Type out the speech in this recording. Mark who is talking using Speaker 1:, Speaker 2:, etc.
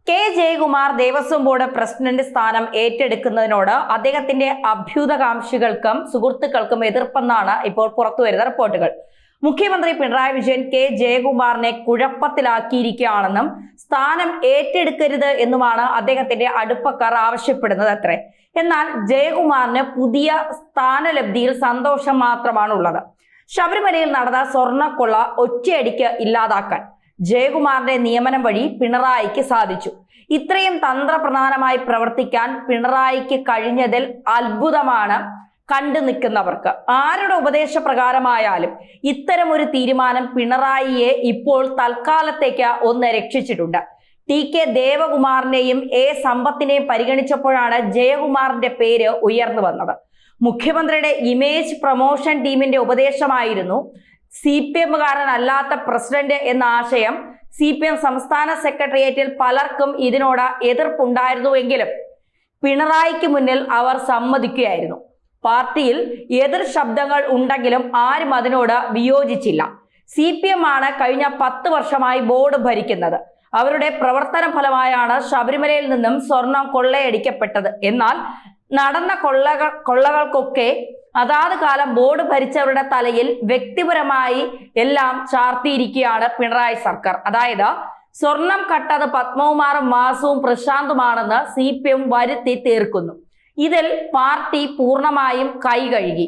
Speaker 1: K Jayakumar Devaswom board president സ്ഥാനം ഏറ്റെടുക്കുന്നതിനോട് അദ്ദേഹത്തിന്റെ അഭ്യുതകാംക്ഷികൾക്കും സുഹൃത്തുക്കൾക്കും എതിർപ്പെന്നാണ് ഇപ്പോൾ പുറത്തുവരുന്ന റിപ്പോർട്ടുകൾ. മുഖ്യമന്ത്രി പിണറായി വിജയൻ കെ ജയകുമാറിനെ കുഴപ്പത്തിലാക്കിയിരിക്കുകയാണെന്നും സ്ഥാനം ഏറ്റെടുക്കരുത് എന്നുമാണ് അദ്ദേഹത്തിന്റെ അടുപ്പക്കാർ ആവശ്യപ്പെടുന്നത് അത്രേ. എന്നാൽ ജയകുമാറിന് പുതിയ സ്ഥാനലബ്ധിയിൽ സന്തോഷം മാത്രമാണുള്ളത്. ശബരിമലയിൽ നടന്ന സ്വർണ്ണക്കൊള്ള ഒറ്റയടിക്ക് ഇല്ലാതാക്കാൻ ജയകുമാറിന്റെ നിയമനം വഴി പിണറായിക്ക് സാധിച്ചു. ഇത്രയും തന്ത്രപ്രധാനമായി പ്രവർത്തിക്കാൻ പിണറായിക്ക് കഴിഞ്ഞതിൽ അത്ഭുതമാണ് കണ്ടു നിൽക്കുന്നവർക്ക്. ആരുടെ ഉപദേശപ്രകാരമായാലും ഇത്തരമൊരു തീരുമാനം പിണറായിയെ ഇപ്പോൾ തൽക്കാലത്തേക്ക് ഒന്ന് രക്ഷിച്ചിട്ടുണ്ട്. TK ദേവകുമാറിനെയും സമ്പത്തിനെയും പരിഗണിച്ചപ്പോഴാണ് ജയകുമാറിന്റെ പേര് ഉയർന്നു വന്നത്. മുഖ്യമന്ത്രിയുടെ ഇമേജ് പ്രൊമോഷൻ ടീമിന്റെ ഉപദേശമായിരുന്നു CPM-കാരനല്ലാത്ത പ്രസിഡന്റ് എന്ന ആശയം. CPM സംസ്ഥാന സെക്രട്ടേറിയറ്റിൽ പലർക്കും ഇതിനോട് എതിർപ്പുണ്ടായിരുന്നുവെങ്കിലും പിണറായിക്ക് മുന്നിൽ അവർ സമ്മതിക്കുകയായിരുന്നു. പാർട്ടിയിൽ എതിർ ശബ്ദങ്ങൾ ഉണ്ടെങ്കിലും ആരും അതിനോട് വിയോജിച്ചില്ല. CPM ആണ് കഴിഞ്ഞ 10 വർഷമായി ബോർഡ് ഭരിക്കുന്നത്. അവരുടെ പ്രവർത്തന ഫലമായാണ് ശബരിമലയിൽ നിന്നും സ്വർണം കൊള്ളയടിക്കപ്പെട്ടത്. എന്നാൽ നടന്ന കൊള്ളകൾക്കൊക്കെ അതാത് കാലം ബോർഡ് ഭരിച്ചവരുടെ തലയിൽ വ്യക്തിപരമായി എല്ലാം ചാർത്തിയിരിക്കുകയാണ് പിണറായി സർക്കാർ. അതായത് സ്വർണം കട്ടത് പത്മകുമാറും വാസുവും പ്രശാന്തുമാണെന്ന് CPM വരുത്തി തീർക്കുന്നു. ഇതിൽ പാർട്ടി പൂർണ്ണമായും കൈ കഴുകി.